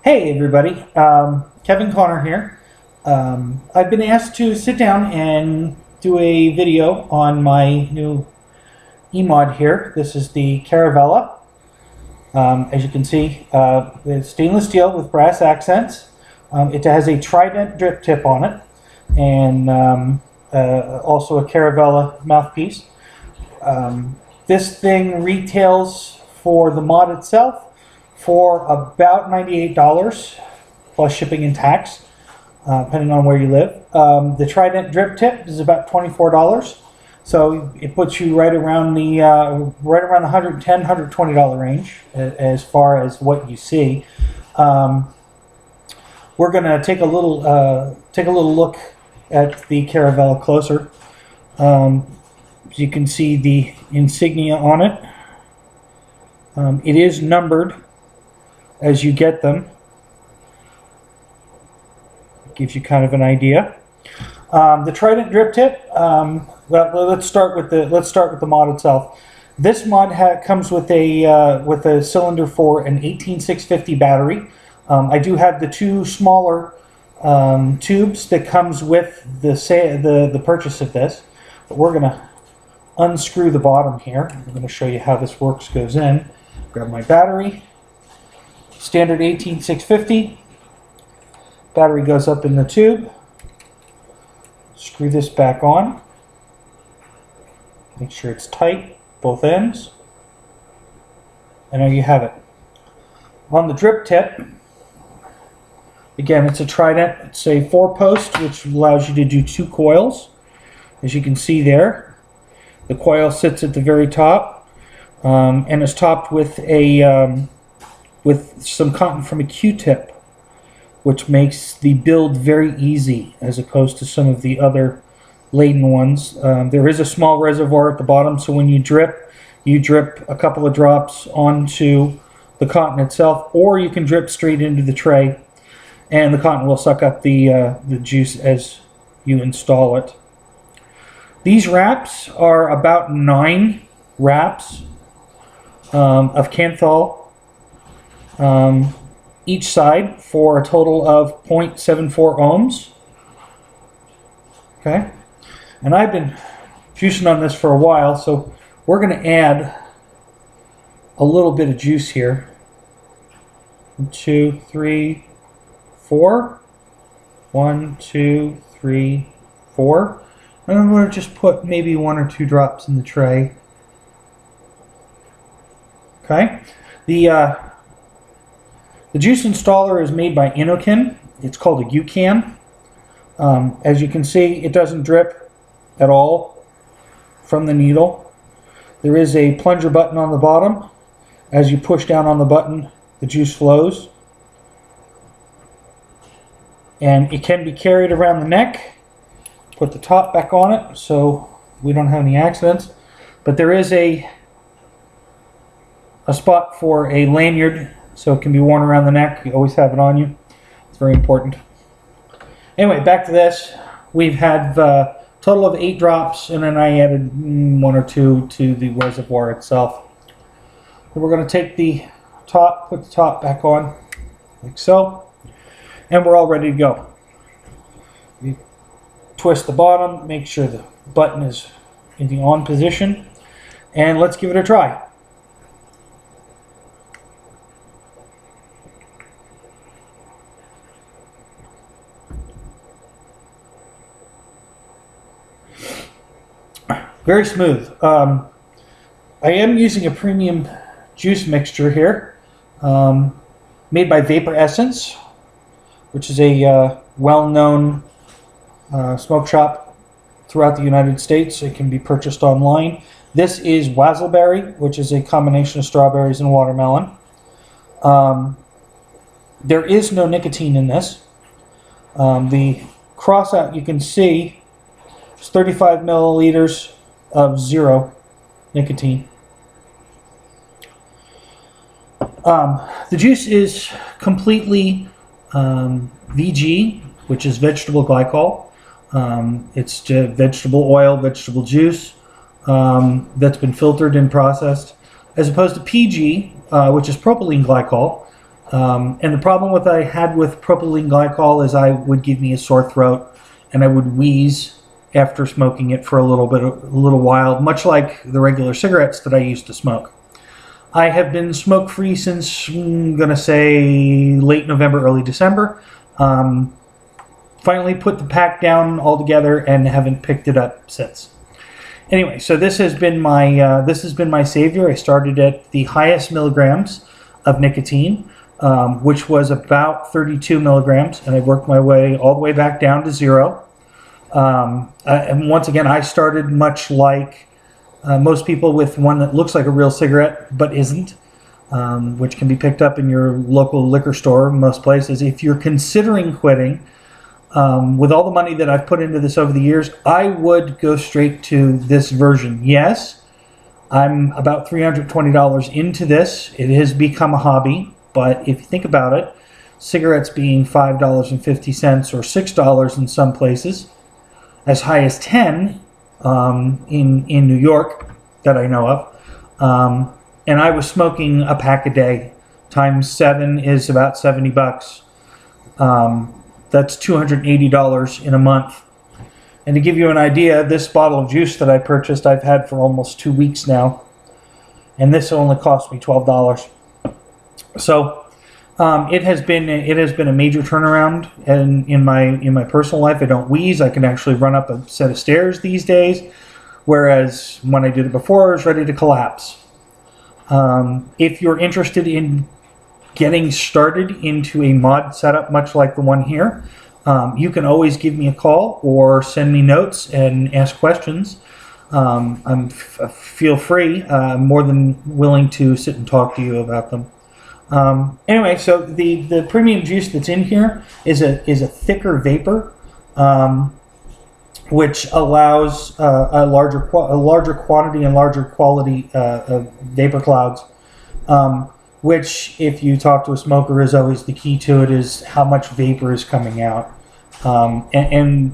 Hey everybody, Kevin Connor here. I've been asked to sit down and do a video on my new E-Mod here. This is the Caravela. As you can see, it's stainless steel with brass accents. It has a Trident drip tip on it, and also a Caravela mouthpiece. This thing retails for the mod itself for about $98 plus shipping and tax, depending on where you live. The Trident drip tip is about $24, so it puts you right around the $110, $120 range as far as what you see. We're going to take a little look at the Caravela closer. As you can see the insignia on it. It is numbered as you get them. Gives you kind of an idea. The Trident drip tip. Well, let's start with the mod itself. This mod comes with a cylinder for an 18650 battery. I do have the two smaller tubes that comes with the purchase of this, but we're gonna unscrew the bottom here. I'm going to show you how this works. Goes in. Grab my battery. Standard 18650. Battery goes up in the tube. Screw this back on. Make sure it's tight, both ends. And there you have it. On the drip tip, again, it's a Trident. It's a 4-post, which allows you to do 2 coils. As you can see there, the coil sits at the very top, and is topped with some cotton from a Q-tip, which makes the build very easy as opposed to some of the other laden ones. There is a small reservoir at the bottom, so when you drip a couple of drops onto the cotton itself, or you can drip straight into the tray, and the cotton will suck up the juice as you install it. These wraps are about 9 wraps of Kanthal each side for a total of 0.74 ohms. Okay, and I've been juicing on this for a while, so we're going to add a little bit of juice here. 1, 2, 3, 4. 1, 2, 3, 4. And I'm going to just put maybe 1 or 2 drops in the tray. Okay. The juice installer is made by Ni-Cad. It's called a U-Can. As you can see, it doesn't drip at all from the needle. There is a plunger button on the bottom. As you push down on the button, the juice flows. And it can be carried around the neck. Put the top back on it so we don't have any accidents. But there is a spot for a lanyard so it can be worn around the neck. You always have it on you. It's very important. Anyway, back to this. We've had a total of 8 drops, and then I added 1 or 2 to the reservoir itself. So we're going to take the top, put the top back on like so, and we're all ready to go. Twist the bottom, make sure the button is in the on position, and let's give it a try. Very smooth. I am using a premium juice mixture here, made by VaporEssence, which is a well-known smoke shop throughout the United States. It can be purchased online. This is Wazzleberry, which is a combination of strawberries and watermelon. There is no nicotine in this. The crossout, you can see, is 35 milliliters of 0 nicotine. The juice is completely VG, which is vegetable glycol. It's vegetable oil, vegetable juice that's been filtered and processed, as opposed to PG, which is propylene glycol, And the problem with I had with propylene glycol is I would give me a sore throat, and I would wheeze after smoking it for a little while, much like the regular cigarettes that I used to smoke. I have been smoke-free since, I'm going to say, late November, early December. Finally put the pack down altogether and haven't picked it up since. Anyway, so this has been my savior. I started at the highest milligrams of nicotine, which was about 32 milligrams, and I worked my way all the way back down to 0. And once again, I started much like most people with one that looks like a real cigarette but isn't, which can be picked up in your local liquor store, most places. If you're considering quitting, with all the money that I've put into this over the years, I would go straight to this version. Yes, I'm about $320 into this. It has become a hobby, but if you think about it, cigarettes being $5.50 or $6 in some places, as high as 10 in New York that I know of, and I was smoking a pack a day. Times 7 is about 70 bucks. That's $280 in a month. And to give you an idea, this bottle of juice that I purchased, I've had for almost 2 weeks now, and this only cost me $12. So it has been a major turnaround in my personal life. I don't wheeze. I can actually run up a set of stairs these days, whereas when I did it before, I was ready to collapse. If you're interested in getting started into a mod setup much like the one here, you can always give me a call or send me notes and ask questions. Feel free. I'm more than willing to sit and talk to you about them. Anyway, so the premium juice that's in here is a thicker vapor, which allows a larger quantity and larger quality of vapor clouds. Which, if you talk to a smoker, is always the key to it, is how much vapor is coming out. And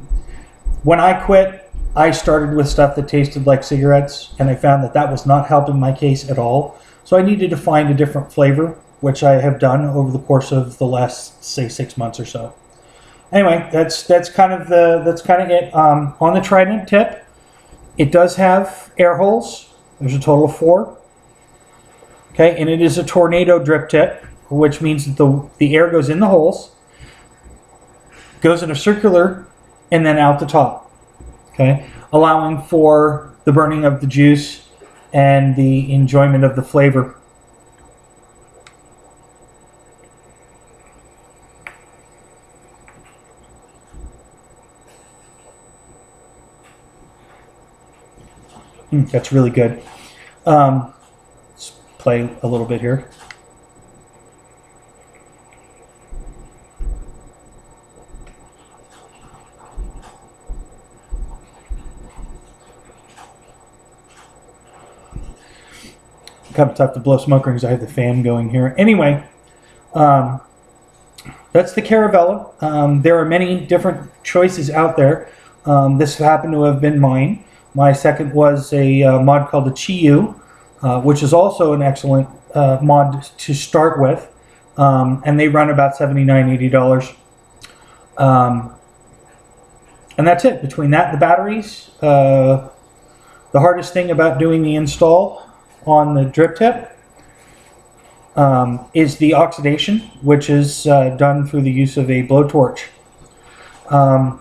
when I quit, I started with stuff that tasted like cigarettes, and I found that that was not helping my case at all. So I needed to find a different flavor, which I have done over the course of the last, say, 6 months or so. Anyway, that's kind of it. On the Trident tip, it does have air holes. There's a total of 4. Okay, and it is a tornado drip tip, which means that the air goes in the holes, goes in a circular, and then out the top. Okay, allowing for the burning of the juice and the enjoyment of the flavor. That's really good. Let's play a little bit here. Kind of tough to blow smoke rings. I have the fan going here. Anyway, that's the Caravela. There are many different choices out there. This happened to have been mine. My second was a mod called the Chi-Yu, which is also an excellent mod to start with. And they run about $79, $80. And that's it. Between that and the batteries, the hardest thing about doing the install on the drip tip is the oxidation, which is done through the use of a blowtorch.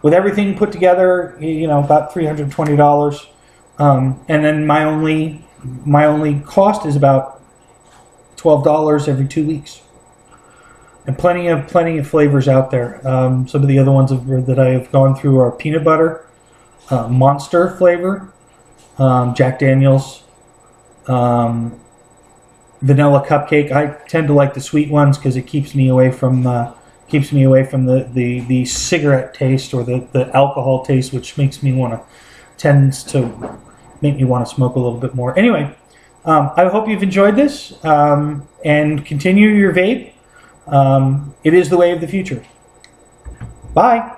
With everything put together, you know, about $320, and then my only cost is about $12 every 2 weeks, and plenty of flavors out there. Some of the other ones that I have gone through are peanut butter, Monster flavor, Jack Daniels, vanilla cupcake. I tend to like the sweet ones because it keeps me away from the cigarette taste or the alcohol taste, which tends to make me want to smoke a little bit more. Anyway, I hope you've enjoyed this, and continue your vape. It is the way of the future. Bye.